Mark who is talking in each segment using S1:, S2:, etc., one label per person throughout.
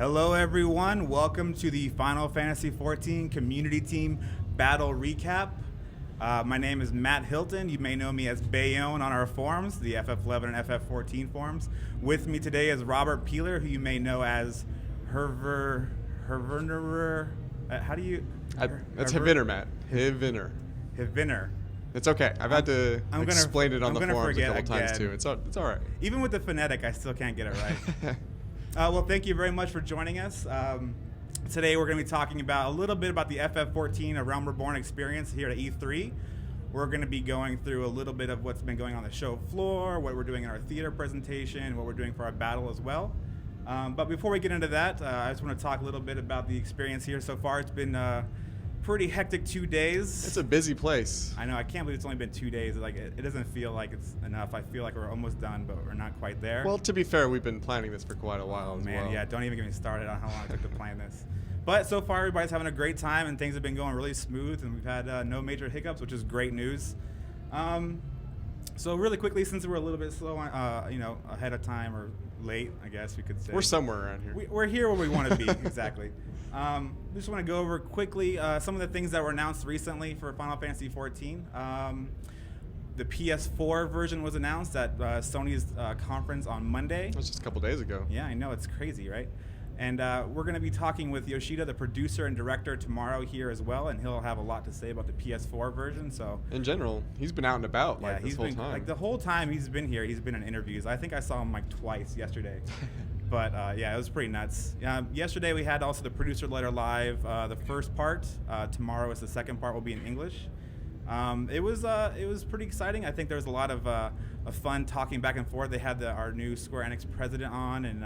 S1: Hello everyone, welcome to the Final Fantasy XIV Community Team Battle Recap. My name is Matt Hilton. You may know me as Bayonne on our forums, the FF11 and FF14 forums. With me today is Robert Peeler, who you may know as Herverner. How do you?
S2: That's Hiviner, Matt.
S1: Hiviner.
S2: It's okay. I've had to explain it on the forums a couple times too. It's all right.
S1: Even with the phonetic, I still can't get it right. Well, thank you very much for joining us. Today we're going to be talking about a little bit about the FF14 a Realm Reborn experience here at E3. We're going to be going through a little bit of what's been going on the show floor, what we're doing in our theater presentation, what we're doing for our battle as well. But before we get into that, I just want to talk a little bit about the experience here so far. It's been pretty hectic 2 days.
S2: It's a busy place.
S1: I know. I can't believe it's only been 2 days. Like it doesn't feel like it's enough. I feel like we're almost done, but we're not quite there.
S2: Well, to be fair, we've been planning this for quite a while as well.
S1: Yeah, don't even get me started on how long it took to plan this. But so far, everybody's having a great time, and things have been going really smooth, and we've had no major hiccups, which is great news. So really quickly, since we're a little bit slow, ahead of time or late, I guess we could say.
S2: We're somewhere around here.
S1: We're here where we want to be, exactly. We just want to go over quickly some of the things that were announced recently for Final Fantasy XIV. The PS4 version was announced at Sony's conference on Monday.
S2: That was just a couple days ago.
S1: Yeah, I know. It's crazy, right? And we're going to be talking with Yoshida, the producer and director, tomorrow here as well, and he'll have a lot to say about the PS4 version. So
S2: in general, he's been out and about this whole time.
S1: Like the whole time he's been here, he's been in interviews. I think I saw him like twice yesterday. But yeah, it was pretty nuts. Yesterday we had also the producer letter live. The first part. Tomorrow is the second part. Will be in English. It was pretty exciting. I think there was a lot of fun talking back and forth. They had our new Square Enix president on, and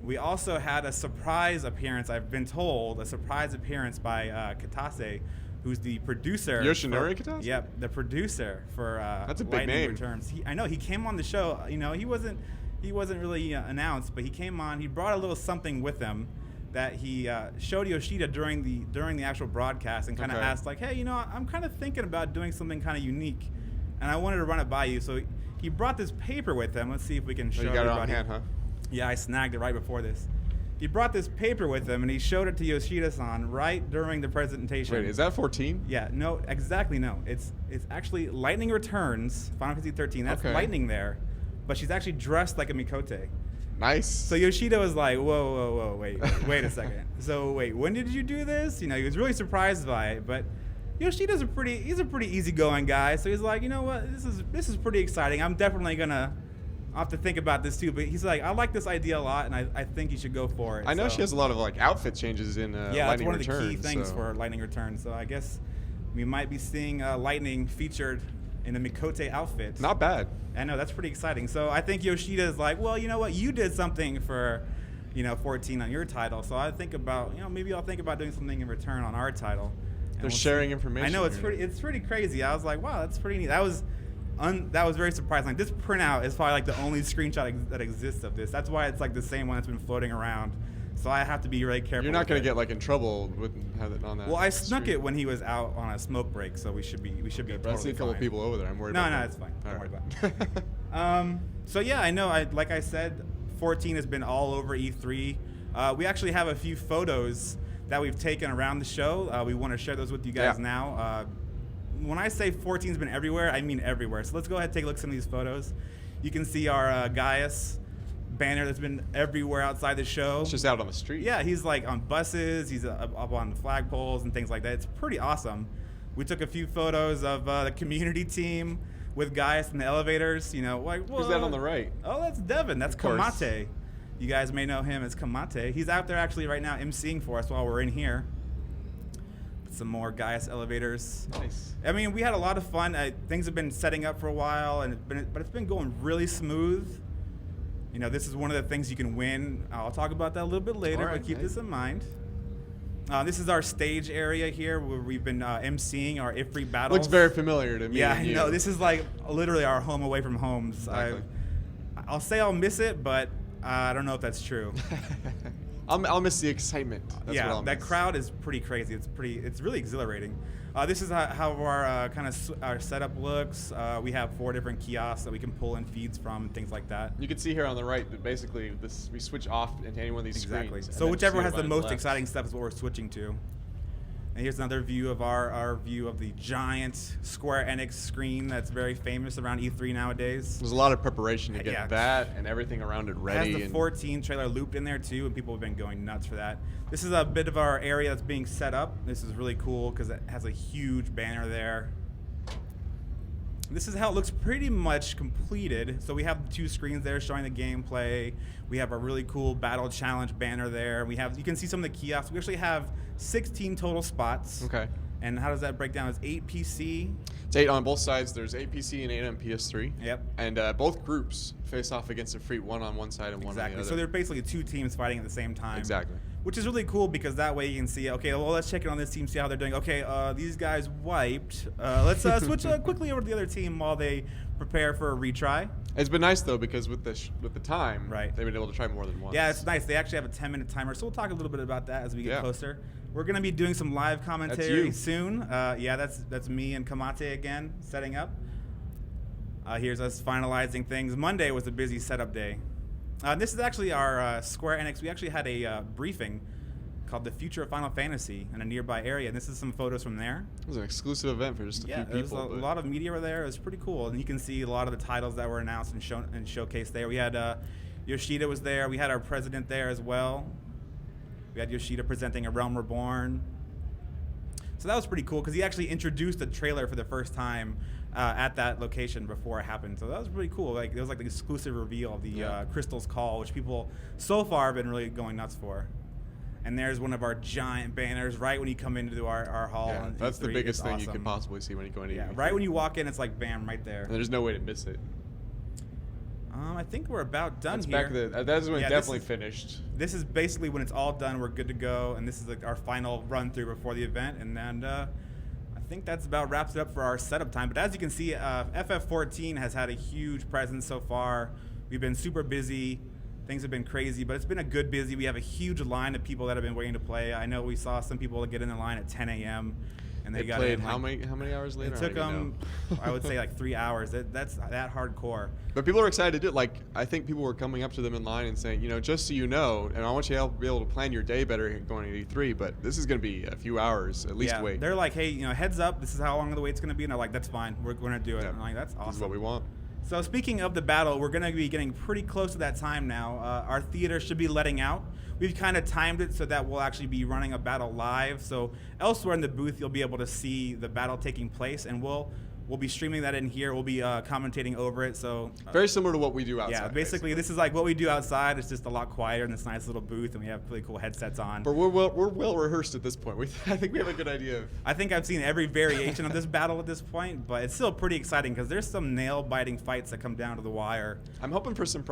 S1: we also had a surprise appearance. I've been told a surprise appearance by Katase, who's the producer.
S2: Yoshinori Katase?
S1: Yep, the producer for
S2: That's a big
S1: Lightning
S2: name.
S1: Returns. I know he came on the show. You know, he wasn't really announced, but he came on. He brought a little something with him that he showed Yoshida during the actual broadcast, and kind of asked like, hey, I'm kind of thinking about doing something kind of unique, and I wanted to run it by you. So he brought this paper with him. Let's see if we can show
S2: you got
S1: everybody.
S2: It on hand, huh?
S1: Yeah, I snagged it right before this. He brought this paper with him, and he showed it to Yoshida-san right during the presentation.
S2: Wait, is that 14?
S1: Yeah, no, exactly no. It's actually Lightning Returns, Final Fantasy 13. That's Lightning there, but she's actually dressed like a Mikote.
S2: Nice.
S1: So Yoshida was like, whoa, wait a second. So wait, when did you do this? He was really surprised by it, but Yoshida's a pretty easygoing guy. So he's like, you know what, this is pretty exciting. I'm definitely gonna. I'll have to think about this too, but he's like, I like this idea a lot, and I think you should go for it.
S2: I know she has a lot of outfit changes in Lightning Returns.
S1: Yeah, that's one of the key things for Lightning Returns. So I guess we might be seeing Lightning featured in a Mikote outfit.
S2: Not bad.
S1: I know, that's pretty exciting. So I think Yoshida is like, well, you know what, you did something for 14 on your title, so I think about, maybe I'll think about doing something in return on our title.
S2: They're sharing information.
S1: I know, it's pretty crazy. I was like, wow, that's pretty neat. That was very surprising. Like, this printout is probably like the only screenshot that exists of this. That's why it's like the same one that's been floating around. So I have to be really careful.
S2: You're not going to get in trouble with having it on that.
S1: Well, I snuck it when he was out on a smoke break, so we should be totally
S2: but I see a couple
S1: fine.
S2: People over there. I'm worried about that.
S1: No, it's fine. Don't worry about it. So yeah, I know. Like I said, 14 has been all over E3. We actually have a few photos that we've taken around the show. We want to share those with you guys now. When I say 14's been everywhere, I mean everywhere. So let's go ahead and take a look at some of these photos. You can see our Gaius banner that's been everywhere outside the show.
S2: It's just out on the street.
S1: Yeah, he's like on buses, he's up on the flagpoles and things like that. It's pretty awesome. We took a few photos of the community team with Gaius in the elevators. Who's
S2: that on the right?
S1: Oh, that's Devin. That's Kamate. You guys may know him as Kamate. He's out there actually right now emceeing for us while we're in here. Some more Gaius elevators.
S2: Nice.
S1: I mean, we had a lot of fun. Things have been setting up for a while, but it's been going really smooth. This is one of the things you can win. I'll talk about that a little bit later, but keep this in mind. This is our stage area here where we've been emceeing our Ifrit battles.
S2: Looks very familiar to me.
S1: Yeah, I know. This is like literally our home away from homes.
S2: Exactly.
S1: I'll say I'll miss it, but I don't know if that's true.
S2: I'll miss the excitement. That's what I'll
S1: that
S2: miss.
S1: crowd is pretty crazy. It's really exhilarating. This is how our our setup looks. We have 4 different kiosks that we can pull in feeds from and things like that.
S2: You can see here on the right that basically we switch off into any one of these screens.
S1: So whichever has the most exciting stuff is what we're switching to. And here's another view of our view of the giant Square Enix screen that's very famous around E3 nowadays.
S2: There's a lot of preparation to get that and everything around it ready.
S1: It has the 14 trailer looped in there too, and people have been going nuts for that. This is a bit of our area that's being set up. This is really cool because it has a huge banner there. This is how it looks pretty much completed. So we have 2 screens there showing the gameplay. We have a really cool battle challenge banner there. You can see some of the kiosks. We actually have 16 total spots.
S2: Okay.
S1: And how does that break down? It's 8 PC.
S2: It's 8 on both sides. There's 8 PC and 8 on PS3.
S1: Yep.
S2: And both groups face off against Ifrit, one on one side and one on the other.
S1: So they're basically 2 teams fighting at the same time.
S2: Exactly.
S1: Which is really cool because that way you can see, okay, well, let's check in on this team, see how they're doing. Okay, these guys wiped. Let's switch quickly over to the other team while they prepare for a retry.
S2: It's been nice though because with the time,
S1: right,
S2: they've been able to try more than once.
S1: Yeah, it's nice. They actually have a 10-minute timer, so we'll talk a little bit about that as we get closer. We're gonna be doing some live commentary soon. Yeah, that's me and Kamate again setting up. Here's us finalizing things. Monday was a busy setup day. This is actually our Square Enix. We actually had a briefing called The Future of Final Fantasy in a nearby area, and this is some photos from there.
S2: It was an exclusive event for just a few people.
S1: Yeah, there's a lot of media over there. It was pretty cool, and you can see a lot of the titles that were announced and showcased there. We had Yoshida was there. We had our president there as well. We had Yoshida presenting a Realm Reborn. So that was pretty cool because he actually introduced the trailer for the first time at that location before it happened. So that was pretty cool. Like it was like the exclusive reveal of the Crystal's Call, which people so far have been really going nuts for. And there's one of our giant banners right when you come into our hall.
S2: Yeah, that's the biggest thing you could possibly see when you go into
S1: E3. Right when you walk in, it's like bam, right there.
S2: And there's no way to miss it.
S1: I think we're about done
S2: that's
S1: here.
S2: That's when it definitely finished.
S1: This is basically when it's all done. We're good to go, and this is like our final run through before the event. And I think that's about wraps it up for our setup time. But as you can see, FF14 has had a huge presence so far. We've been super busy. Things have been crazy, but it's been a good busy. We have a huge line of people that have been waiting to play. I know we saw some people get in the line at 10 a.m. and they got
S2: played
S1: in.
S2: How many hours later?
S1: It took them, I would say, like 3 hours. That's that hardcore.
S2: But people are excited to do it. Like I think people were coming up to them in line and saying, just so you know, and I want you to be able to plan your day better going to E3. But this is going to be a few hours at least. Wait.
S1: They're like, hey, heads up. This is how long the wait's going to be, and they're like, that's fine. We're going to do it.
S2: Yeah.
S1: And I'm like, that's awesome.
S2: This is what we want.
S1: So speaking of the battle, we're going to be getting pretty close to that time now. Our theater should be letting out. We've kind of timed it so that we'll actually be running a battle live. So elsewhere in the booth, you'll be able to see the battle taking place, and we'll be streaming that in here. We'll be commentating over it. So
S2: very similar to what we do outside.
S1: Yeah, basically this is like what we do outside. It's just a lot quieter in this nice little booth, and we have really cool headsets on.
S2: But we're well rehearsed at this point. I think we have a good idea.
S1: I think I've seen every variation of this battle at this point, but it's still pretty exciting because there's some nail-biting fights that come down to the wire.
S2: I'm hoping for some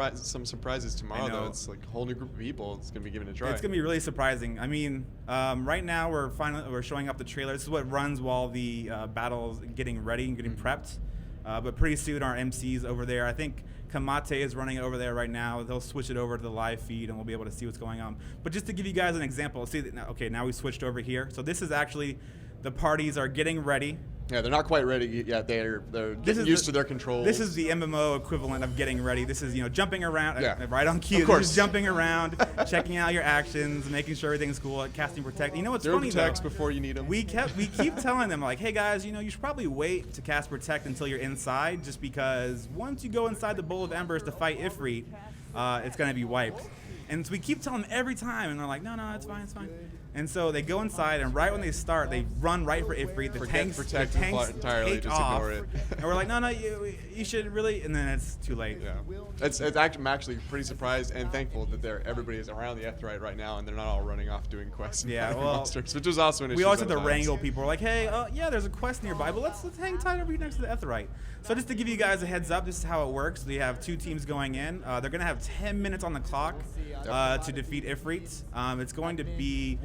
S2: surprises tomorrow, though. It's like a whole new group of people. It's gonna be given a try.
S1: It's gonna be really surprising. I mean, right now we're showing up the trailer. This is what runs while the battle's getting ready and getting prepped. But pretty soon our MC's over there. I think Kamate is running over there right now. They'll switch it over to the live feed and we'll be able to see what's going on. But just to give you guys an example, see, now we switched over here. So this is actually, the parties are getting ready.
S2: Yeah, they're not quite ready yet. They're getting used to their controls.
S1: This is the MMO equivalent of getting ready. This is jumping around, right on cue.
S2: Of course.
S1: This is jumping around, checking out your actions, making sure everything's cool, casting protect. You know what's funny
S2: protects
S1: though?
S2: before you need them.
S1: We keep telling them like, hey guys, you should probably wait to cast protect until you're inside, just because once you go inside the Bowl of Embers to fight Ifrit, it's gonna be wiped. And so we keep telling them every time, and they're like, no, it's fine, it's fine. And so they go inside, and right when they start, they run right for Ifrit. The tanks
S2: entirely,
S1: take
S2: just
S1: off.
S2: ignore it.
S1: And we're like, no, you should really, and then it's too late.
S2: Yeah, I'm actually pretty surprised and thankful that everybody is around the Ifrit right now, and they're not all running off doing quests.
S1: Yeah, well,
S2: monsters, which is also an issue.
S1: We always have to wrangle people. We're like, hey, there's a quest nearby, but let's hang tight over here next to the Ifrit. So just to give you guys a heads up, this is how it works. We have 2 teams going in. They're going to have 10 minutes on the clock to defeat Ifrit. It's going to be...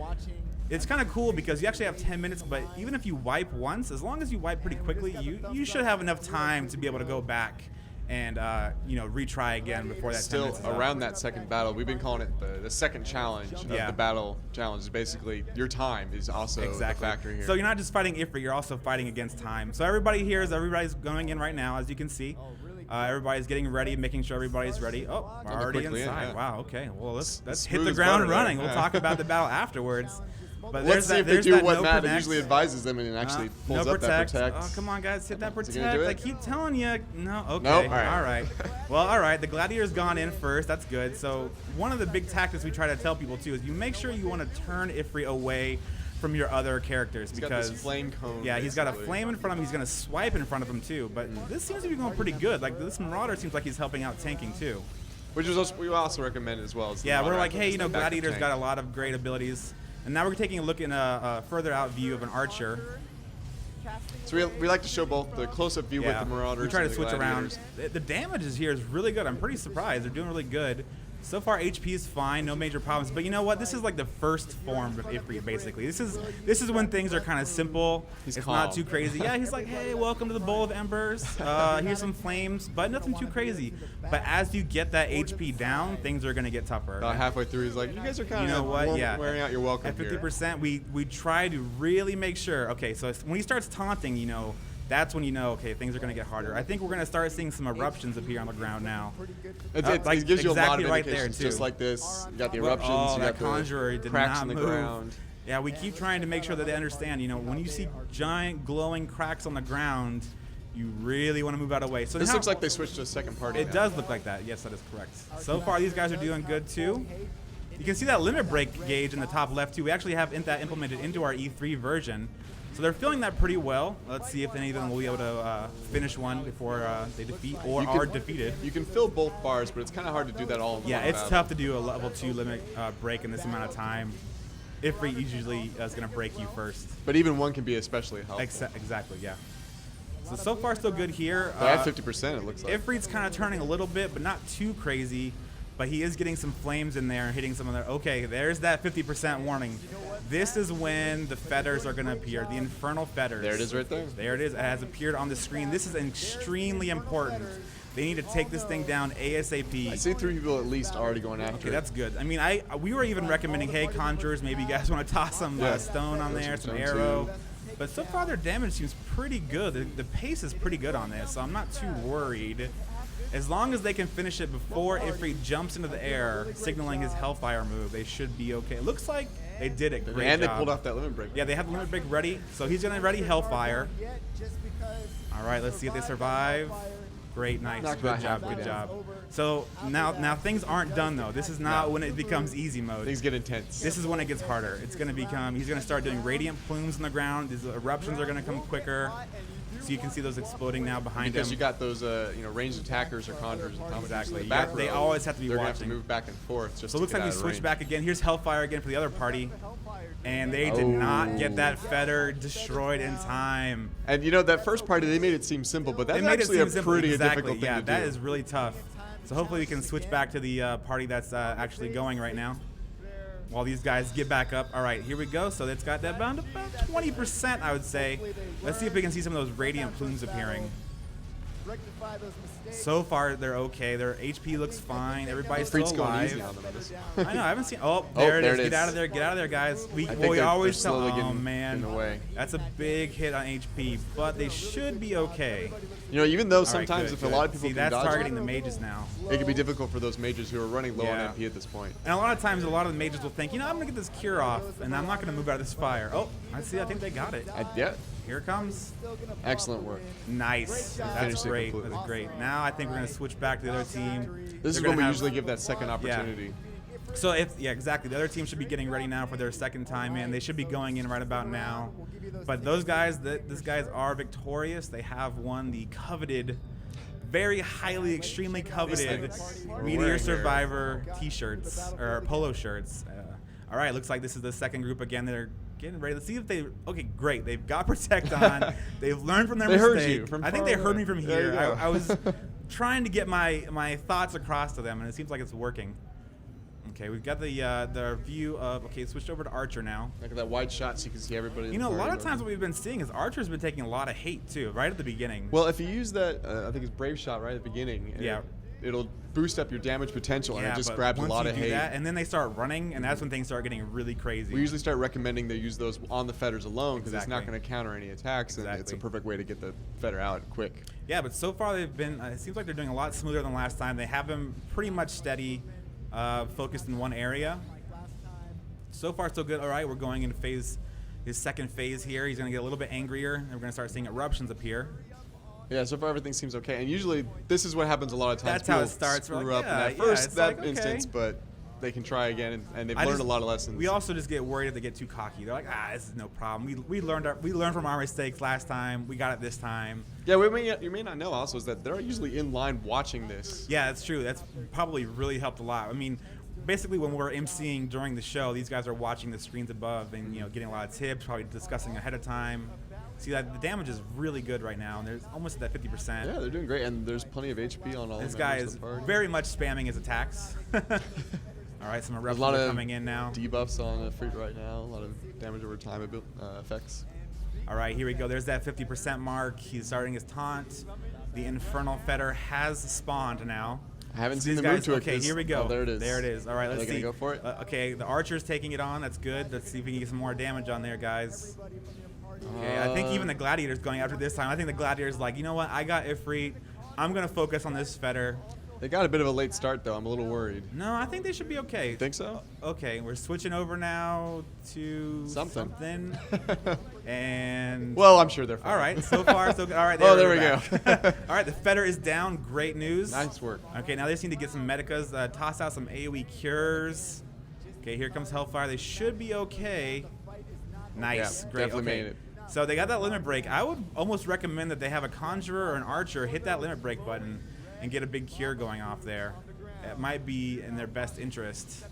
S1: It's kind of cool because you actually have 10 minutes, but even if you wipe once, as long as you wipe pretty quickly, you should have enough time to be able to go back and retry again before that 10
S2: Still
S1: minutes is up.
S2: around that second battle, we've been calling it the second challenge of the battle challenge. Is basically your time is also a factor here.
S1: So you're not just fighting Ifrit, you're also fighting against time. So everybody's going in right now, as you can see. Everybody's getting ready, making sure everybody's ready. Oh, we're already inside. Wow, okay. Well, let's hit the ground running. We'll talk about the battle afterwards. But
S2: let's see if they do what Matt usually advises them and actually pulls up that protect.
S1: Oh, come on, guys, hit that protect. I keep telling you. No, okay.
S2: Nope.
S1: All right. Well, all right. The gladiator's gone in first. That's good. So one of the big tactics we try to tell people, too, is you make sure you want to turn Ifrit away from your other characters.
S2: He's got this flame cone.
S1: Yeah, he's got a flame in front of him. He's going to swipe in front of him, too. But this seems to be going pretty good. Like, this Marauder seems like he's helping out tanking, too.
S2: Which is also, we also recommend as well. As
S1: yeah, we're like, hey, Gladiator's got a lot of great abilities. And now we're taking a look in a further out view of an archer.
S2: So we like to show both the close-up view with the Marauders.
S1: We try to switch around. The damage here is really good. I'm pretty surprised. They're doing really good. So far, HP is fine, no major problems. But you know what? This is like the first form of Ifrit, basically. This is when things are kind of simple. It's calm. Not too crazy. Yeah, he's like, hey, welcome to the Bowl of Embers. Here's some flames, but nothing too crazy. But as you get that HP down, things are going to get tougher.
S2: About halfway through, he's like, you guys are kind of wearing out your welcome
S1: at 50%, we try to really make sure. Okay, so when he starts taunting, that's when okay, things are going to get harder. I think we're going to start seeing some eruptions appear on the ground now.
S2: It gives you a lot of
S1: right
S2: indications,
S1: there, too.
S2: Just like this. You got the eruptions, you got
S1: conjurer
S2: the cracks in the ground.
S1: Yeah, we keep trying to make sure that they understand, when you see giant glowing cracks on the ground, you really want to move out of the way. So
S2: this looks like they switched to a second party.
S1: It does look like that. Yes, that is correct. So far, these guys are doing good, too. You can see that limit break gauge in the top left, too. We actually have that implemented into our E3 version. So they're feeling that pretty well. Let's see if any of them will be able to finish one before they defeat or are defeated.
S2: You can fill both bars, but it's kind of hard to do that all.
S1: Yeah, it's tough to do a level 2 limit break in this amount of time. Ifrit usually is going to break you first.
S2: But even one can be especially helpful.
S1: Exactly, yeah. So far so good here.
S2: They're at 50%, it looks like.
S1: Ifrit's kind of turning a little bit, but not too crazy. But he is getting some flames in there and hitting some of their. Okay, there's that 50% warning. This is when the fetters are going to appear, the infernal fetters.
S2: There it is right there.
S1: There it is. It has appeared on the screen. This is extremely important. They need to take this thing down ASAP.
S2: I see 3 people at least already going after it.
S1: Okay, that's good. I mean, we were even recommending, hey, conjurers, maybe you guys want to toss some stone on there, some arrow. Too. But so far their damage seems pretty good. The pace is pretty good on this, so I'm not too worried. As long as they can finish it before Ifrit jumps into the air, signaling his Hellfire move, they should be okay. It looks like they did it. Great
S2: and
S1: job.
S2: They pulled off that limit break.
S1: Yeah, they have the limit break ready, so he's going to ready Hellfire. All right, let's see if they survive. Great, nice. Good job. So now things aren't done, though. This is not when it becomes easy mode.
S2: Things get intense.
S1: This is when it gets harder. It's going to become, he's going to start doing radiant plumes on the ground. These eruptions are going to come quicker. So you can see those exploding now behind him.
S2: Because you got those, ranged attackers or conjurers.
S1: Exactly. They always have to be
S2: watching. They're
S1: going
S2: to have to move back and forth. Just
S1: so it looks like we switch back again. Here's Hellfire again for the other party. And they did not get that fetter destroyed in time.
S2: And that first party, they made it seem simple, but that's actually a pretty difficult thing to do.
S1: Yeah, that is really tough. So hopefully we can switch back to the party that's actually going right now. While these guys get back up. All right, here we go. So it's got that about 20%, I would say. Let's see if we can see some of those radiant plumes appearing. So far, they're okay. Their HP looks fine. Everybody's still alive. I know. I haven't seen. Oh, there it is. Get out of there. Get out of there, guys. We always tell. Oh man, that's a big hit on HP, but they should be okay.
S2: Even though sometimes if a lot of people
S1: see, that's targeting the mages now.
S2: It can be difficult for those mages who are running low on MP at this point.
S1: And a lot of times, a lot of the mages will think, I'm gonna get this cure off, and I'm not gonna move out of this fire. Oh, I see. I think they got it.
S2: Yeah.
S1: Here it comes.
S2: Excellent work.
S1: Nice. That's great. That's great. Now I think we're going to switch back to the other team.
S2: This is when we usually give that second opportunity.
S1: Yeah. So exactly. The other team should be getting ready now for their second time in. They should be going in right about now. But those guys, these guys are victorious. They have won the coveted, very highly, extremely coveted Meteor Survivor T-shirts or polo shirts. All right. Looks like this is the second group again. They're getting ready. Let's see if they. Okay, great. They've got Protect on. They've learned from their mistake.
S2: Heard you from
S1: I think they heard me from here. I was
S2: trying
S1: to get my thoughts across to them, and it seems like it's working. Okay, we've got the view of, okay, switched over to Archer now.
S2: Like that wide shot so you can see everybody.
S1: You know, a lot of times what we've been seeing is Archer's been taking a lot of hate too, right at the beginning.
S2: Well, if you use that, I think it's Brave Shot right at the beginning.
S1: Yeah.
S2: It'll boost up your damage potential, and it just
S1: but
S2: grabs a
S1: once
S2: lot
S1: you
S2: of
S1: do
S2: hate.
S1: that, and then they start running, and that's when things start getting really crazy.
S2: We usually start recommending they use those on the fetters alone because it's not
S1: Exactly.
S2: going to counter any attacks, and it's a
S1: Exactly.
S2: perfect way to get the fetter out quick.
S1: Yeah, but so far they've been, it seems like they're doing a lot smoother than last time. They have him pretty much steady, focused in one area. So far, so good. All right, we're going into his second phase here. He's going to get a little bit angrier, and we're going to start seeing eruptions appear.
S2: Yeah, so far everything seems okay, and usually this is what happens a lot of times.
S1: That's how it
S2: People
S1: starts.
S2: Screw
S1: We're like,
S2: up in that
S1: yeah,
S2: first
S1: it's
S2: that
S1: like, okay.
S2: instance, but they can try again, and they've learned a lot of lessons.
S1: We also just get worried if they get too cocky. They're like, this is no problem. We learned from our mistakes last time. We got it this time.
S2: Yeah, you may not know also is that they're usually in line watching this.
S1: Yeah, that's true. That's probably really helped a lot. I mean, basically when we're emceeing during the show, these guys are watching the screens above and getting a lot of tips, probably discussing ahead of time. See that the damage is really good right now, and there's almost at that 50%.
S2: Yeah, they're doing great, and there's plenty of HP on all.
S1: This
S2: the
S1: guy
S2: members
S1: is
S2: of the party.
S1: very much spamming his attacks. All right, some
S2: There's
S1: eruptions
S2: a lot
S1: are
S2: of
S1: coming in now.
S2: debuffs on Ifrit right now. A lot of damage over time effects.
S1: All right, here we go. There's that 50% mark. He's starting his taunt. The Infernal Fetter has spawned now.
S2: I haven't
S1: So
S2: seen
S1: these
S2: the move
S1: guys,
S2: to it.
S1: okay, here we go.
S2: Oh, there it is.
S1: There it is. All right,
S2: Are
S1: let's
S2: they
S1: see.
S2: gonna go for it?
S1: Okay, the Archer's taking it on. That's good. Let's see if we can get some more damage on there, guys. Okay, I think even the Gladiator's going after this time. I think the Gladiator's like, you know what? I got Ifrit. I'm going to focus on this Fetter.
S2: They got a bit of a late start, though. I'm a little worried.
S1: No, I think they should be okay.
S2: Think so?
S1: Okay, we're switching over now to something. And
S2: well, I'm sure they're fine.
S1: all right, so far so good. All right,
S2: Oh, there we
S1: go.
S2: go.
S1: All right, the Fetter is down. Great news.
S2: Nice work.
S1: Okay, now they just need to get some medicas, toss out some AoE cures. Okay, here comes Hellfire. They should be okay. Nice,
S2: Yeah,
S1: great.
S2: definitely
S1: Okay.
S2: made it.
S1: So they got that limit break. I would almost recommend that they have a Conjurer or an Archer hit that limit break button and get a big cure going off there. It might be in their best interest.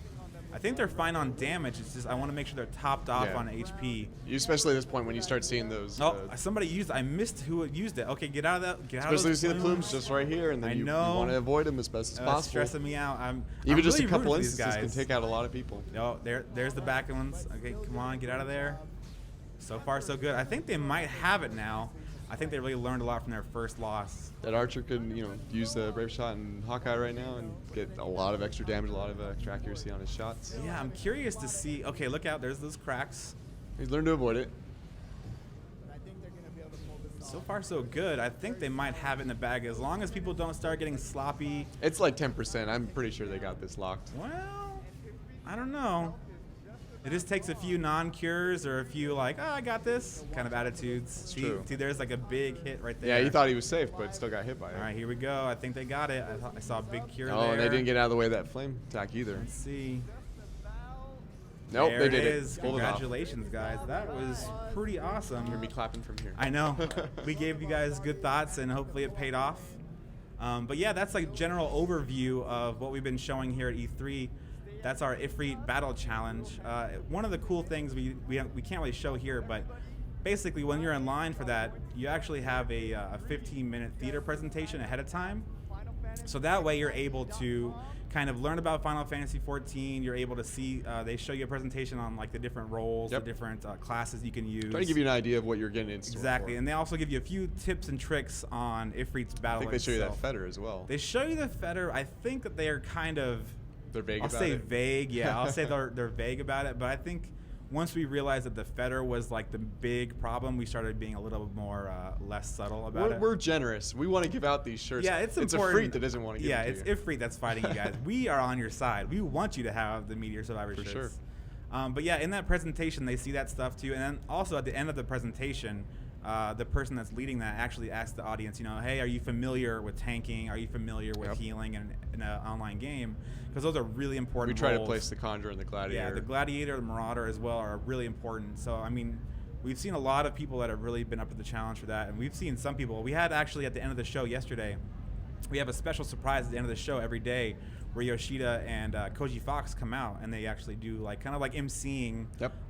S1: I think they're fine on damage. It's just I want to make sure they're topped off on HP.
S2: Especially at this point when you start seeing those.
S1: Oh, somebody used. I missed who used it. Okay, get out of that. Get out
S2: especially
S1: of
S2: you
S1: those
S2: see the plumes just right here, and then you want to avoid them as best as possible.
S1: It's stressing me out.
S2: Even
S1: I'm
S2: just
S1: really
S2: a couple
S1: rooting for these
S2: instances
S1: guys.
S2: can take out a lot of people.
S1: Oh, there's the back ones. Okay, come on, get out of there. So far, so good. I think they might have it now. I think they really learned a lot from their first loss.
S2: That Archer could, use the Brave Shot and Hawkeye right now and get a lot of extra damage, a lot of extra accuracy on his shots.
S1: Yeah, I'm curious to see. Okay, look out. There's those cracks.
S2: He's learned to avoid it.
S1: So far, so good. I think they might have it in the bag as long as people don't start getting sloppy.
S2: It's like 10%. I'm pretty sure they got this locked.
S1: Well, I don't know. It just takes a few non-cures or a few like, I got this kind of attitudes.
S2: It's true.
S1: See, there's like a big hit right there.
S2: Yeah, he thought he was safe, but still got hit by it.
S1: All right, here we go. I think they got it. I saw a big cure there.
S2: Oh, and they didn't get out of the way of that flame attack either.
S1: Let's see.
S2: Nope,
S1: there
S2: they did
S1: is.
S2: it. Pulled it off.
S1: Congratulations, guys. That was pretty awesome.
S2: You're going to be clapping from here.
S1: I know. We gave you guys good thoughts, and hopefully it paid off. But yeah, that's like general overview of what we've been showing here at E3. That's our Ifrit Battle Challenge. One of the cool things we can't really show here, but basically when you're in line for that, you actually have a 15-minute theater presentation ahead of time. So that way you're able to kind of learn about Final Fantasy XIV. You're able to see, they show you a presentation on like the different roles, the different classes you can use.
S2: Try to give you an idea of what you're getting into.
S1: Exactly, and they also give you a few tips and tricks on Ifrit's battle.
S2: I think they show you that Fetter as well.
S1: They show you the Fetter. I think that they are kind of...
S2: They're vague
S1: I'll
S2: about
S1: say
S2: it.
S1: vague, yeah. I'll say they're vague about it, but I think once we realized that the Fetter was like the big problem, we started being a little more less subtle about it.
S2: We're generous. We want to give out these shirts.
S1: Yeah, it's
S2: Ifrit
S1: important.
S2: that doesn't want to give
S1: Yeah,
S2: it
S1: it's
S2: to you.
S1: Ifrit that's fighting you guys. We are on your side. We want you to have the Meteor Survivor
S2: For
S1: shirts.
S2: sure.
S1: But yeah, in that presentation, they see that stuff too. And then also at the end of the presentation, the person that's leading that actually asks the audience, hey, are you familiar with tanking? Are you familiar with healing in an online game? Because those are really important
S2: We try
S1: roles.
S2: to place the Conjurer and the Gladiator.
S1: Yeah, the Gladiator, the Marauder as well are really important. So, I mean, we've seen a lot of people that have really been up to the challenge for that. And we've seen some people. We had actually at the end of the show yesterday, we have a special surprise at the end of the show every day where Yoshida and Koji Fox come out and they actually do like kind of like emceeing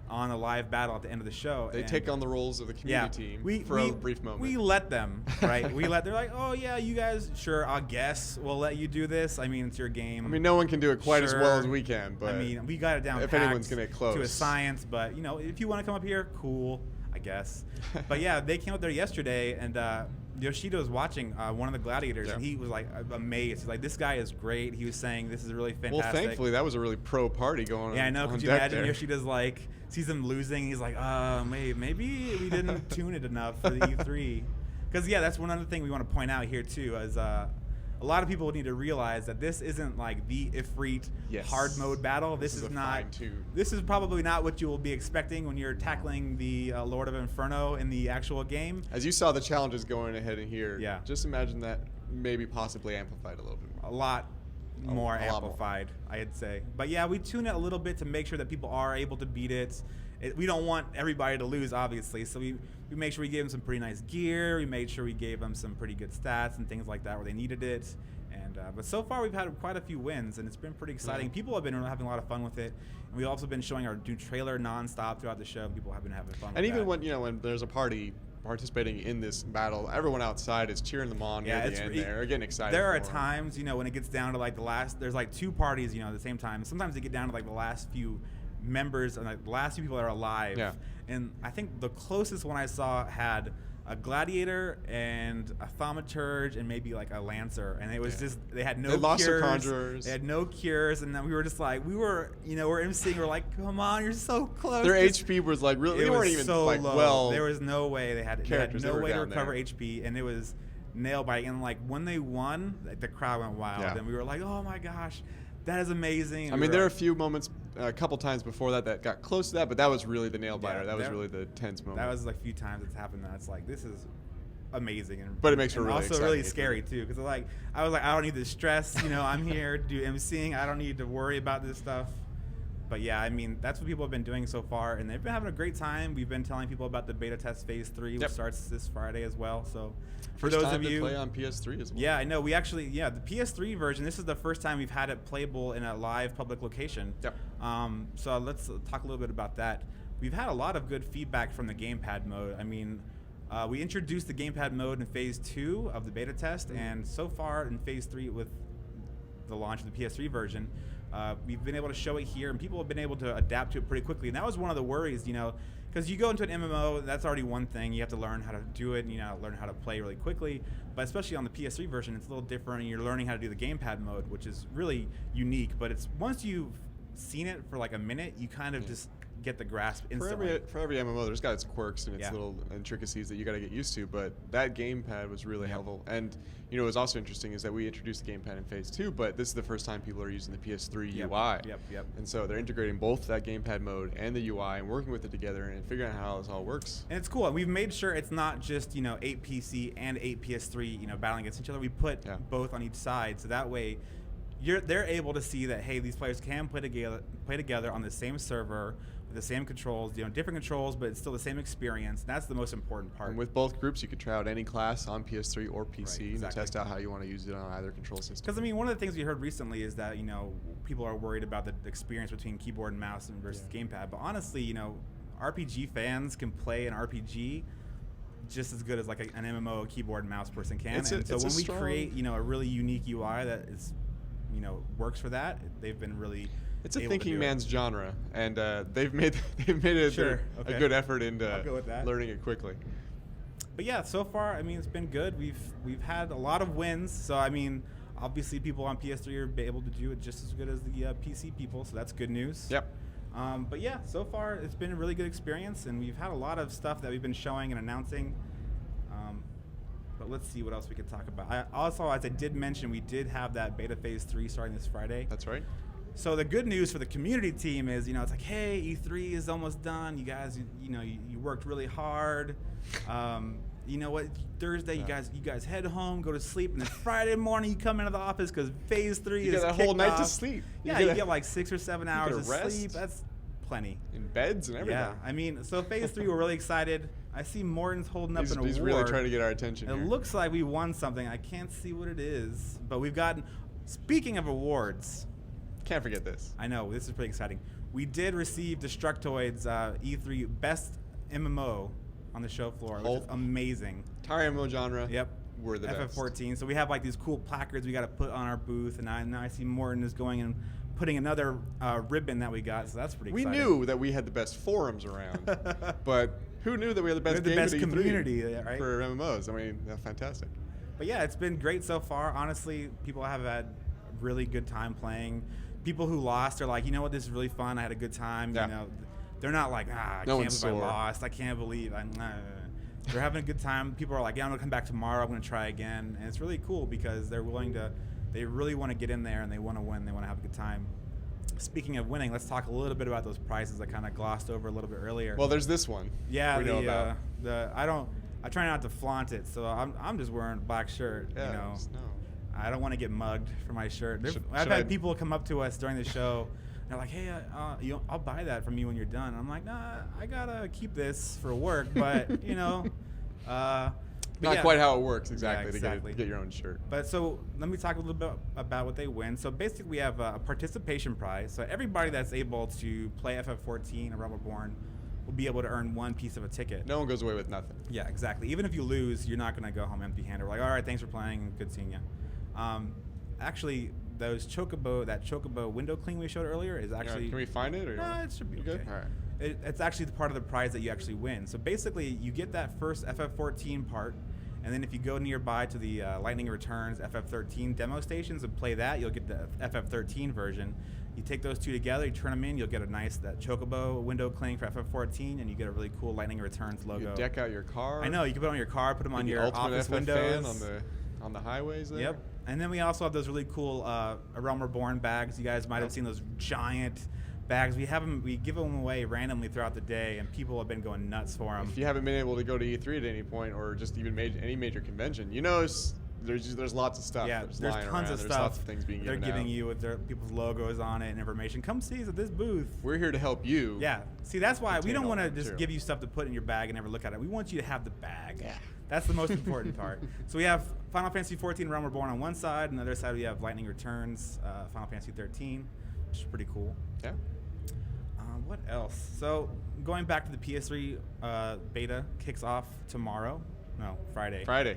S1: on a live battle at the end of the show.
S2: They take on the roles of the community team for a brief moment.
S1: We let them, right? They're like, oh yeah, you guys, sure, I guess we'll let you do this. I mean, it's your game.
S2: I mean, no one can do it quite as well as we can, but
S1: I mean, we got it down
S2: if anyone's gonna get close
S1: to a science. But you know, if you want to come up here, cool, I guess. But yeah, they came up there yesterday, and Yoshida was watching one of the gladiators, and he was like amazed. He's like, this guy is great. He was saying this is really fantastic.
S2: Well, thankfully, that was a really pro party going on.
S1: Yeah, I know. Could you imagine Yoshida's like, sees him losing, he's like, maybe we didn't tune it enough for the E3. Because, yeah, that's one other thing we want to point out here, too, is a lot of people need to realize that this isn't like the Ifrit hard mode battle. This is not. This is probably not what you will be expecting when you're tackling the Lord of Inferno in the actual game.
S2: As you saw the challenges going ahead in here,
S1: yeah,
S2: just imagine that maybe possibly amplified a little bit more.
S1: A lot more amplified, I'd say. But yeah, we tune it a little bit to make sure that people are able to beat it. We don't want everybody to lose, obviously, so we make sure we gave them some pretty nice gear. We made sure we gave them some pretty good stats and things like that where they needed it. And but so far we've had quite a few wins, and it's been pretty exciting. People have been having a lot of fun with it, and we've also been showing our new trailer nonstop throughout the show. And people have been having fun.
S2: And even when there's a party participating in this battle, everyone outside is cheering them on near the end. They're getting excited.
S1: There are times, when it gets down to like the last, there's like two parties, at the same time. Sometimes they get down to like the last few members and like the last few people that are alive. Yeah. And I think the closest one I saw had a gladiator and a thaumaturge and maybe like a lancer, and it was just they had no cures.
S2: Lost their conjurers.
S1: They had no cures, and then we were just like we're MCing. We're like, come on, you're so close.
S2: Their HP was like really. They weren't even
S1: so
S2: like
S1: low.
S2: well.
S1: There was no way they had no way to recover
S2: there.
S1: HP, and it was nail biting. And like when they won, like, the crowd went wild, and we were like, oh my gosh. That is amazing.
S2: I mean, there are a few moments, a couple times before that got close to that, but that was really the nail biter. That was really the tense moment.
S1: That was like a few times it's happened. That's like, this is amazing.
S2: But it makes it really
S1: also
S2: exciting.
S1: Really scary too, because I was like, I don't need the stress. I'm here to do MCing. I don't need to worry about this stuff. But yeah, I mean, that's what people have been doing so far, and they've been having a great time. We've been telling people about the beta test phase 3, which starts this Friday as well. So for those of you
S2: to play on PS3 as well.
S1: Yeah, I know. We actually, the PS3 version, this is the first time we've had it playable in a live public location.
S2: Yep.
S1: So let's talk a little bit about that. We've had a lot of good feedback from the gamepad mode. I mean, we introduced the gamepad mode in phase 2 of the beta test, and so far in phase 3 with the launch of the PS3 version, we've been able to show it here, and people have been able to adapt to it pretty quickly. And that was one of the worries, because you go into an MMO, that's already one thing. You have to learn how to do it, and learn how to play really quickly. But especially on the PS3 version, it's a little different, and you're learning how to do the gamepad mode, which is really unique. But it's once you've seen it for like a minute, you kind of just get the grasp instantly.
S2: For every MMO, there's got its quirks and its little intricacies that you got to get used to, but that gamepad was really helpful. And what was also interesting is that we introduced the gamepad in phase 2, but this is the first time people are using the PS3 UI.
S1: Yep.
S2: And so they're integrating both that gamepad mode and the UI and working with it together and figuring out how this all works.
S1: And it's cool. We've made sure it's not just 8 PC and 8 PS3 battling against each other. We put both on each side, so that way they're able to see that, hey, these players can play together on the same server with the same controls, different controls, but it's still the same experience. That's the most important part.
S2: And with both groups, you could try out any class on PS3 or PC and test out how you want to use it on either control system.
S1: Because one of the things we heard recently is that people are worried about the experience between keyboard and mouse versus gamepad. But honestly, RPG fans can play an RPG just as good as like an MMO keyboard and mouse person can. So when we create a really unique UI that is works for that, they've been really.
S2: It's a thinking man's genre, and they've made a good effort into learning it quickly.
S1: But yeah, so far, I mean, it's been good. We've had a lot of wins. So I mean, obviously, people on PS3 are able to do it just as good as the PC people. So that's good news.
S2: Yep.
S1: But yeah, so far it's been a really good experience, and we've had a lot of stuff that we've been showing and announcing. But let's see what else we could talk about. Also, as I did mention, we did have that beta phase 3 starting this Friday.
S2: That's right.
S1: So the good news for the community team is, it's like, hey, E3 is almost done. You guys, you worked really hard. You know what? Thursday, you guys head home, go to sleep, and then Friday morning you come into the office because phase 3 is kicked off.
S2: You get a whole night to sleep.
S1: You get like 6 or 7 hours of sleep. That's plenty.
S2: In beds and everything.
S1: Yeah, I mean, so phase 3, we're really excited. I see Morton's holding up an award.
S2: He's really trying to get our attention here.
S1: It looks like we won something. I can't see what it is, but we've gotten. Speaking of awards.
S2: Can't forget this.
S1: I know, this is pretty exciting. we did receive Destructoid's E3 Best MMO on the show floor, which is amazing.
S2: Entire MMO genre.
S1: Yep.
S2: We're the best.
S1: FF14. So we have like these cool placards we got to put on our booth, and now I see Morton is going and putting another ribbon that we got, so that's pretty exciting.
S2: We knew that we had the best forums around, but who knew that we had the best
S1: community right?
S2: for MMOs? I mean, that's fantastic.
S1: But yeah, it's been great so far. Honestly, people have had a really good time playing. People who lost are like, you know what, this is really fun. I had a good time.
S2: Yeah.
S1: You know, they're not like, I can't believe I lost. I can't believe they're having a good time. People are like, yeah, I'm gonna come back tomorrow. I'm gonna try again, and it's really cool because they're willing to. They really want to get in there and they want to win. They want to have a good time. Speaking of winning, let's talk a little bit about those prizes I kind of glossed over a little bit earlier.
S2: Well, there's this one.
S1: Yeah, I try not to flaunt it, so I'm just wearing a black shirt.
S2: Yeah,
S1: you know,
S2: no.
S1: I don't want to get mugged for my shirt. I've had people come up to us during the show. And they're like, hey, I'll buy that from you when you're done. And I'm like, nah, I gotta keep this for work, but you know.
S2: Not quite how it works exactly, to get your own shirt.
S1: But so let me talk a little bit about what they win. So basically we have a participation prize. So everybody that's able to play FF14 or Realm Reborn will be able to earn one piece of a ticket.
S2: No one goes away with nothing.
S1: Yeah, exactly. Even if you lose, you're not going to go home empty-handed. We're like, all right, thanks for playing. Good seeing you. Actually, that chocobo window cling we showed earlier is actually...
S2: Yeah, can we find it? Or
S1: no, it should be okay.
S2: Good? All right.
S1: It's actually the part of the prize that you actually win. So basically, you get that first FF14 part, and then if you go nearby to the Lightning Returns FF13 demo stations and play that, you'll get the FF13 version. You take those two together, you turn them in, you'll get that chocobo window cling for FF14, and you get a really cool Lightning Returns logo.
S2: You can deck out your car.
S1: I know, you can put it on your car, put them on your office
S2: FF
S1: windows.
S2: Fan on the highways there.
S1: Yep. And then we also have those really cool Realm Reborn bags. You guys might have seen those giant bags. We give them away randomly throughout the day, and people have been going nuts for them.
S2: If you haven't been able to go to E3 at any point, or just even any major convention, you know there's lots of stuff.
S1: Yeah, there's tons
S2: around.
S1: of stuff.
S2: There's lots of things being given
S1: they're giving
S2: out.
S1: you with people's logos on it and information. Come see us at this booth.
S2: We're here to help you.
S1: Yeah. See, that's why we don't want to just give you stuff to put in your bag and never look at it. We want you to have the bag.
S2: Yeah.
S1: That's the most important part. So we have Final Fantasy XIV Realm Reborn on one side, and on the other side we have Lightning Returns, Final Fantasy XIII, which is pretty cool.
S2: Yeah.
S1: What else? So going back to the PS3 beta, kicks off tomorrow. No, Friday.
S2: Friday.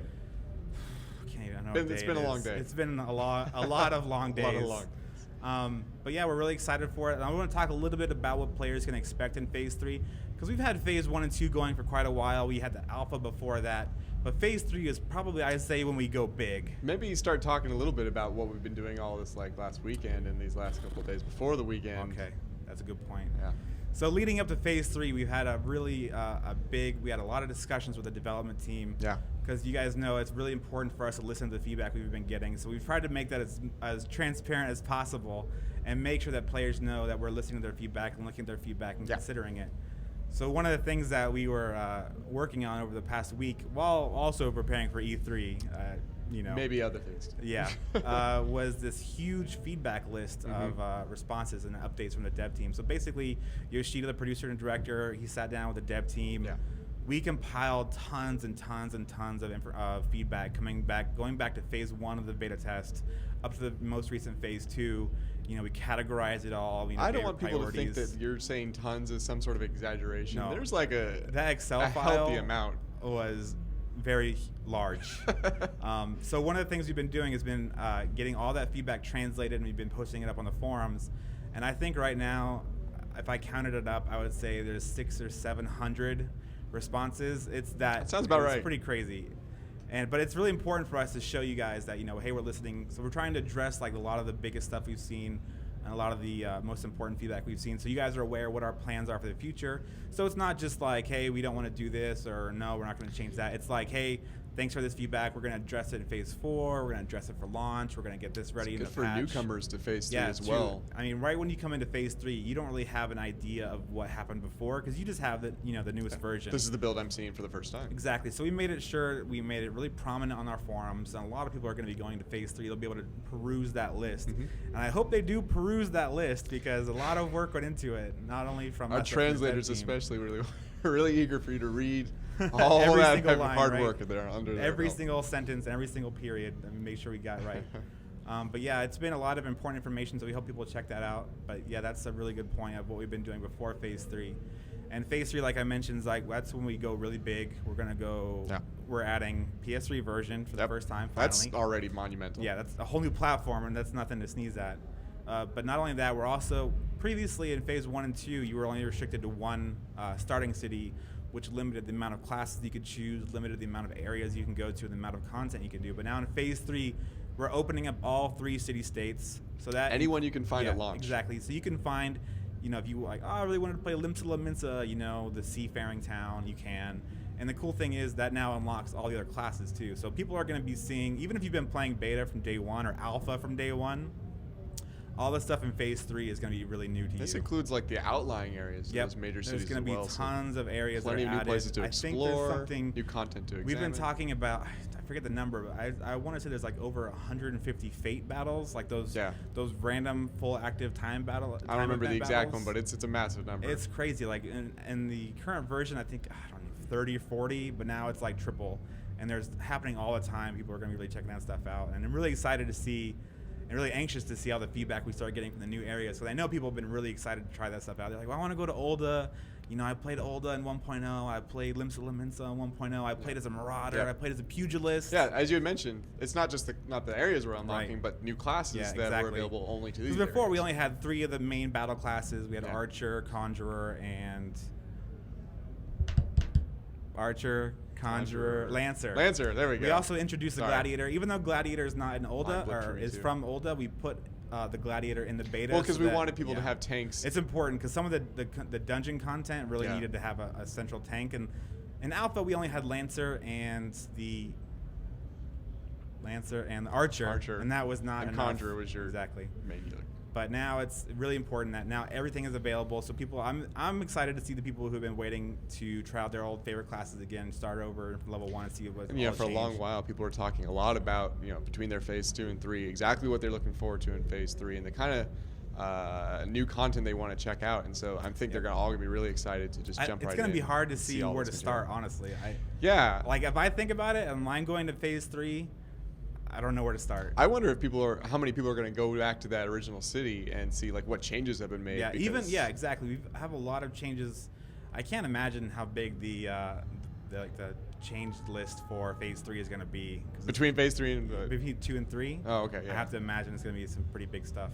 S1: Can't even know.
S2: It's been a long day.
S1: It's been a lot of long days.
S2: A lot of long days.
S1: But yeah, we're really excited for it. And I want to talk a little bit about what players can expect in Phase 3, because we've had Phase 1 and 2 going for quite a while. We had the alpha before that. But Phase 3 is probably, I'd say, when we go big.
S2: Maybe you start talking a little bit about what we've been doing all this last weekend and these last couple of days before the weekend.
S1: Okay, that's a good point.
S2: Yeah.
S1: So leading up to Phase 3, we've had a really we had a lot of discussions with the development team.
S2: Yeah.
S1: Because you guys know it's really important for us to listen to the feedback we've been getting. So we've tried to make that as transparent as possible and make sure that players know that we're listening to their feedback and looking at their feedback and considering it. So one of the things that we were working on over the past week, while also preparing for E3,
S2: maybe other things too.
S1: Yeah, was this huge feedback list of responses and updates from the dev team. So basically, Yoshida, the producer and director, he sat down with the dev team.
S2: Yeah.
S1: We compiled tons and tons and tons of feedback going back to Phase 1 of the beta test, up to the most recent Phase 2. We categorized it all.
S2: I don't want people to think that you're saying tons is some sort of exaggeration.
S1: No.
S2: There's like
S1: that Excel file
S2: healthy amount
S1: was very large. So one of the things we've been doing has been getting all that feedback translated, and we've been posting it up on the forums. And I think right now, if I counted it up, I would say there's 600 or 700 responses. That
S2: sounds about right.
S1: It's pretty crazy. But it's really important for us to show you guys that, hey, we're listening. So we're trying to address like a lot of the biggest stuff we've seen and a lot of the most important feedback we've seen. So you guys are aware what our plans are for the future. So it's not just like, hey, we don't want to do this, or no, we're not going to change that. It's like, hey, thanks for this feedback. We're going to address it in Phase 4. We're going to address it for launch. We're going to get this ready in the patch.
S2: Good for newcomers to Phase 3 as well.
S1: I mean, right when you come into Phase 3, you don't really have an idea of what happened before, because you just have the newest version.
S2: This is the build I'm seeing for the first time.
S1: Exactly. So we made it really prominent on our forums, and a lot of people are going to be going to Phase 3. They'll be able to peruse that list. And I hope they do peruse that list, because a lot of work went into it, not only from
S2: our
S1: us,
S2: translators especially really eager for you to read all that hard work there under
S1: every single sentence, every single period, and make sure we got it right. But yeah, it's been a lot of important information, so we hope people check that out. But yeah, that's a really good point of what we've been doing before Phase 3. And Phase 3, like I mentioned, is like that's when we go really big. We're gonna go. Yeah. We're adding PS3 version for the first time. Finally.
S2: That's already monumental.
S1: Yeah, that's a whole new platform, and that's nothing to sneeze at. But not only that, we're also previously in Phase 1 and 2, you were only restricted to one starting city, which limited the amount of classes you could choose, limited the amount of areas you can go to, and the amount of content you can do. But now in Phase 3, we're opening up all 3 city-states, so that
S2: anyone you can find at launch.
S1: Exactly. So you can find. If you like, I really wanted to play Limsa Laminsa, the seafaring town, you can. And the cool thing is that now unlocks all the other classes too. So people are going to be seeing, even if you've been playing beta from day 1 or alpha from day 1, all the stuff in Phase 3 is going to be really new to you.
S2: This includes like the outlying areas of those major cities as well.
S1: There's going to be tons of areas that are
S2: plenty of new
S1: added.
S2: places to explore,
S1: I think there's something,
S2: new content to examine.
S1: We've been talking about, I forget the number, but I want to say there's like over 150 fate battles, like those random full active time battle.
S2: I don't remember the exact one, but it's a massive number.
S1: It's crazy. Like in the current version, I think, 30 or 40, but now it's like triple. And there's happening all the time. People are going to be really checking that stuff out. And I'm really excited to see and really anxious to see all the feedback we start getting from the new areas. Because I know people have been really excited to try that stuff out. They're like, well, I want to go to Olda. I played Olda in 1.0. I played Limsa Laminsa in 1.0. I played as a marauder. Yeah. I played as a pugilist.
S2: Yeah, as you had mentioned, it's not just not the areas we're unlocking, but new classes that were available only to these areas.
S1: Before, we only had 3 of the main battle classes. We had Archer, Conjurer, and... Lancer.
S2: Lancer, there we go.
S1: We also introduced the Gladiator. Even though Gladiator is not in Olda, or is from Olda, we put the Gladiator in the beta.
S2: Well, because we wanted people to have tanks.
S1: It's important, because some of the dungeon content really needed to have a central tank. And in Alpha, we only had Lancer and the Archer. And that was not enough.
S2: Conjurer was your
S1: main dealer. But now it's really important that now everything is available. So people, I'm excited to see the people who have been waiting to try out their old favorite classes again, start over from level 1 and see what's
S2: for a long while, people were talking a lot about, between their Phase 2 and 3, exactly what they're looking forward to in Phase 3 and the kind of new content they want to check out. And so I think they're all going to be really excited to just jump right in.
S1: It's going to be hard to see where to start, honestly.
S2: Like
S1: if I think about it, and I'm going to Phase 3, I don't know where to start.
S2: I wonder how many people are going to go back to that original city and see like what changes have been made.
S1: Yeah, exactly. We have a lot of changes. I can't imagine how big the changed list for Phase 3 is going to be.
S2: Between Phase 3 and
S1: between 2 and 3.
S2: Oh, okay. Yeah.
S1: I have to imagine it's going to be some pretty big stuff.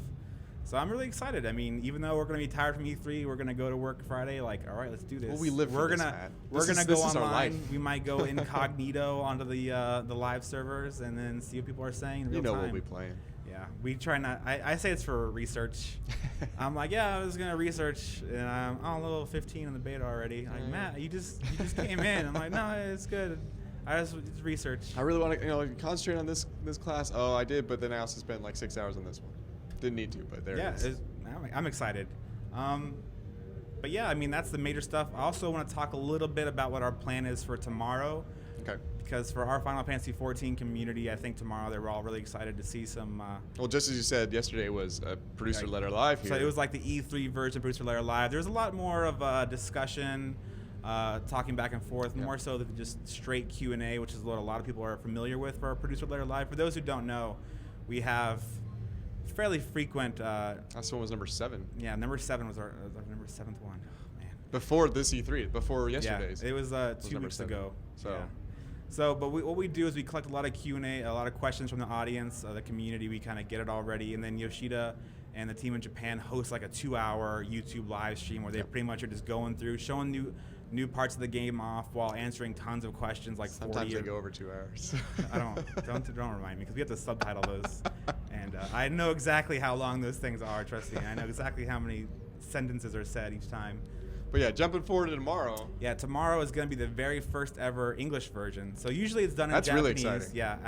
S1: So I'm really excited. I mean, even though we're going to be tired from E3, we're going to go to work Friday. Like, all right, let's do this.
S2: Well, we live for this, Matt.
S1: We're going to go online. We might go incognito onto the live servers and then see what people are saying in real time.
S2: We'll be playing.
S1: Yeah, we try not. I say it's for research. I'm like, I was going to research, and I'm on level 15 in the beta already. Like, Matt, you just came in. I'm like, no, it's good. It's research.
S2: I really want to concentrate on this class. Oh, I did, but then I also spent like 6 hours on this one. Didn't need to, but there it is.
S1: I'm excited. But yeah, I mean, that's the major stuff. I also want to talk a little bit about what our plan is for tomorrow.
S2: Okay.
S1: Because for our Final Fantasy XIV community, I think tomorrow they were all really excited to see some...
S2: well, just as you said, yesterday was a Producer Letter Live here.
S1: So it was like the E3 version of Producer Letter Live. There was a lot more of discussion, talking back and forth, more so than just straight Q&A, which is what a lot of people are familiar with for our Producer Letter Live. For those who don't know, we have... fairly frequent.
S2: Last one was number 7.
S1: Yeah, number 7 was our number 7th one. Oh, man.
S2: Before this E3, before yesterday's.
S1: Yeah, it was 2 weeks ago. But what we do is we collect a lot of Q&A, a lot of questions from the audience, the community. We kind of get it all ready, and then Yoshida and the team in Japan host like a 2-hour YouTube live stream where they pretty much are just going through, showing new parts of the game off while answering tons of questions, like
S2: sometimes they go over 2 hours.
S1: don't remind me, because we have to subtitle those, and I know exactly how long those things are. Trust me, I know exactly how many sentences are said each time.
S2: But yeah, jumping forward to tomorrow.
S1: Yeah, tomorrow is going to be the very first ever English version. So usually it's done in Japanese.
S2: That's really exciting.
S1: Yeah,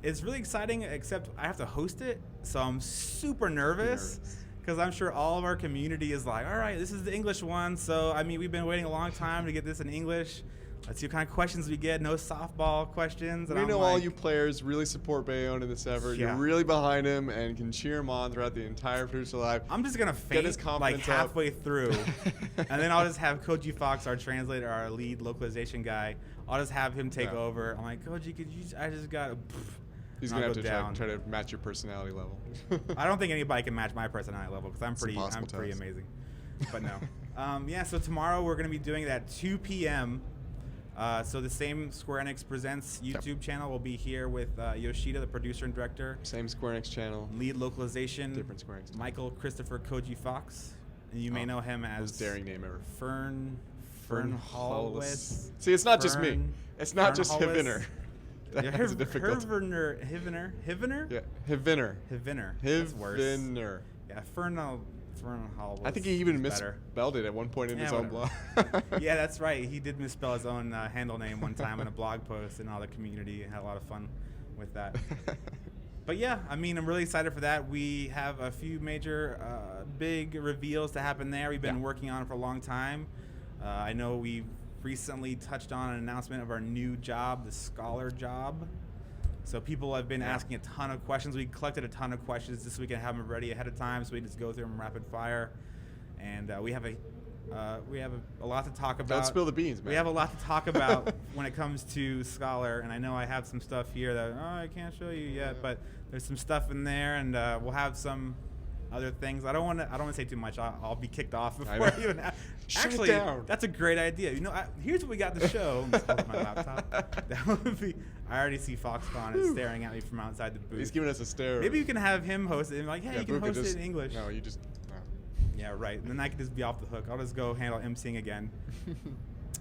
S1: it's really exciting, except I have to host it, so I'm super nervous. Because I'm sure all of our community is like, all right, this is the English one. So, I mean, we've been waiting a long time to get this in English. Let's see what kind of questions we get. No softball questions.
S2: And we know all you players really support Bayonne in this effort. You're really behind him and can cheer him on throughout the entire Producer Live.
S1: I'm just going to faint like halfway through. And then I'll just have Koji Fox, our translator, our lead localization guy. I'll just have him take over. I'm like, Koji,
S2: He's
S1: and
S2: gonna
S1: I'll
S2: have
S1: go
S2: to
S1: down.
S2: try to match your personality level.
S1: I don't think anybody can match my personality level because I'm
S2: It's
S1: pretty
S2: impossible task.
S1: amazing. But no. Yeah, so tomorrow we're going to be doing it at 2 p.m. So the same Square Enix Presents YouTube channel will be here with Yoshida, the producer and director.
S2: Same Square Enix channel.
S1: Lead localization.
S2: Different Square Enix.
S1: Michael Christopher Koji Fox. And you may know him as
S2: most daring name ever.
S1: Fern Hollis.
S2: See, it's not just me. It's not just
S1: Hollis.
S2: Hiviner. That's a difficult.
S1: Hiviner?
S2: Yeah, Hiviner.
S1: Hiviner. That's worse.
S2: Hiviner.
S1: Yeah, Fern Hollis.
S2: I think he even
S1: better.
S2: misspelled it at one point in his own blog.
S1: Yeah, that's right. He did misspell his own handle name one time in a blog post, and all the community had a lot of fun with that. But yeah, I mean, I'm really excited for that. We have a few major big reveals to happen there. We've been working on it for a long time. I know we recently touched on an announcement of our new job, the Scholar job. So people have been asking a ton of questions. We collected a ton of questions just so we can have them ready ahead of time, so we just go through them rapid fire. And we have a lot to talk about.
S2: Don't spill the beans, man.
S1: We have a lot to talk about when it comes to Scholar, and I know I have some stuff here that I can't show you yet, but there's some stuff in there, and we'll have some other things. I don't want to say too much. I'll be kicked off before I even have. Actually,
S2: down.
S1: That's a great idea. You know, here's what we got to show. Let's hold my laptop. That would be. I already see Foxconn is staring at me from outside the booth.
S2: He's giving us a stare.
S1: Maybe you can have him host it. And like, hey, you can host it in English.
S2: No, you just. No.
S1: Yeah, right. And then I can just be off the hook. I'll just go handle emceeing again.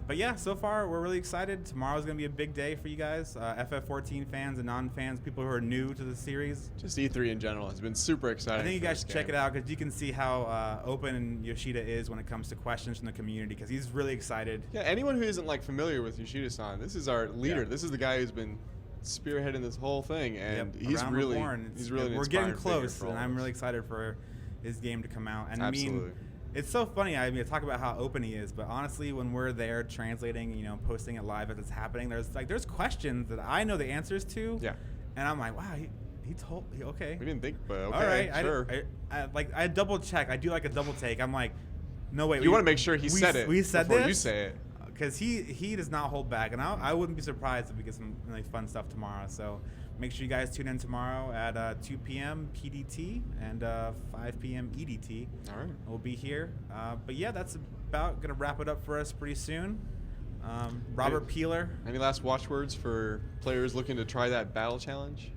S1: But yeah, so far we're really excited. Tomorrow's gonna be a big day for you guys, FF14 fans and non-fans, people who are new to the series.
S2: Just E3 in general has been super exciting.
S1: I think you guys should check it out because you can see how open Yoshida is when it comes to questions from the community because he's really excited.
S2: Yeah, anyone who isn't like familiar with Yoshida-san, this is our leader. Yeah. This is the guy who's been spearheading this whole thing, and he's really
S1: we're getting close, and I'm really excited for his game to come out. And
S2: absolutely.
S1: I mean, it's so funny. I mean, I talk about how open he is, but honestly, when we're there translating, you know, posting it live as it's happening, there's questions that I know the answers to.
S2: Yeah.
S1: And I'm like, wow, okay.
S2: We didn't think, but okay,
S1: all right,
S2: sure.
S1: I double check. I do like a double take. I'm like, no wait.
S2: You want to make sure he said it.
S1: We said
S2: before
S1: this?
S2: You say it.
S1: Because he does not hold back, and I wouldn't be surprised if we get some really fun stuff tomorrow. So make sure you guys tune in tomorrow at 2 p.m. PDT and 5 p.m. EDT.
S2: All right.
S1: We'll be here. But yeah, that's about going to wrap it up for us pretty soon. Robert Peeler.
S2: Any last watchwords for players looking to try that battle challenge?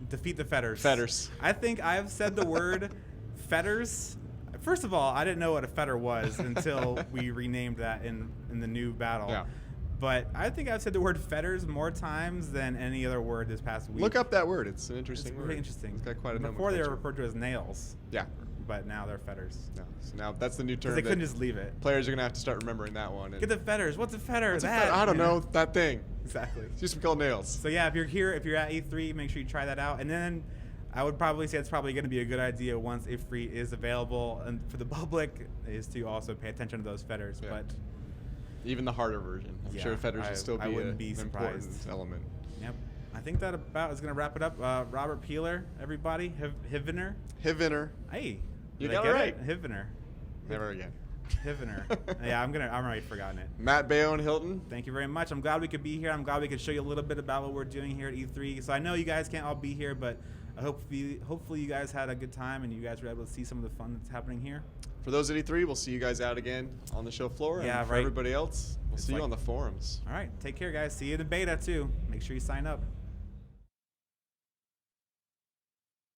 S1: Defeat the fetters.
S2: Fetters.
S1: I think I've said the word fetters. First of all, I didn't know what a fetter was until we renamed that in the new battle.
S2: Yeah.
S1: But I think I've said the word fetters more times than any other word this past week.
S2: Look up that word. It's an interesting word.
S1: It's really interesting.
S2: It's got quite a
S1: Before they were referred to as nails.
S2: Yeah.
S1: But now they're fetters.
S2: No. So now that's the new term.
S1: Because they couldn't just leave it.
S2: Players are going to have to start remembering that one.
S1: Get the fetters. What's a fetter?
S2: I don't know. That thing.
S1: Exactly.
S2: It's used to be called nails.
S1: So yeah, if you're here, if you're at E3, make sure you try that out. And then I would probably say it's probably going to be a good idea once Ifrit is available and for the public is to also pay attention to those fetters.
S2: Yeah.
S1: But
S2: even the harder version. I'm sure fetters will still be an important element.
S1: Yep. I think that about is going to wrap it up. Robert Peeler, everybody. Hiviner. Hey.
S2: You got it right.
S1: Hiviner.
S2: Never again.
S1: Hiviner. Yeah, I'm already forgotten it.
S2: Matt Bayo and Hilton.
S1: Thank you very much. I'm glad we could be here. I'm glad we could show you a little bit about what we're doing here at E3. So I know you guys can't all be here, but hopefully you guys had a good time and you guys were able to see some of the fun that's happening here.
S2: For those at E3, we'll see you guys out again on the show floor.
S1: Yeah,
S2: and for everybody else, we'll see you on the forums.
S1: All right. Take care, guys. See you in the beta, too. Make sure you sign up.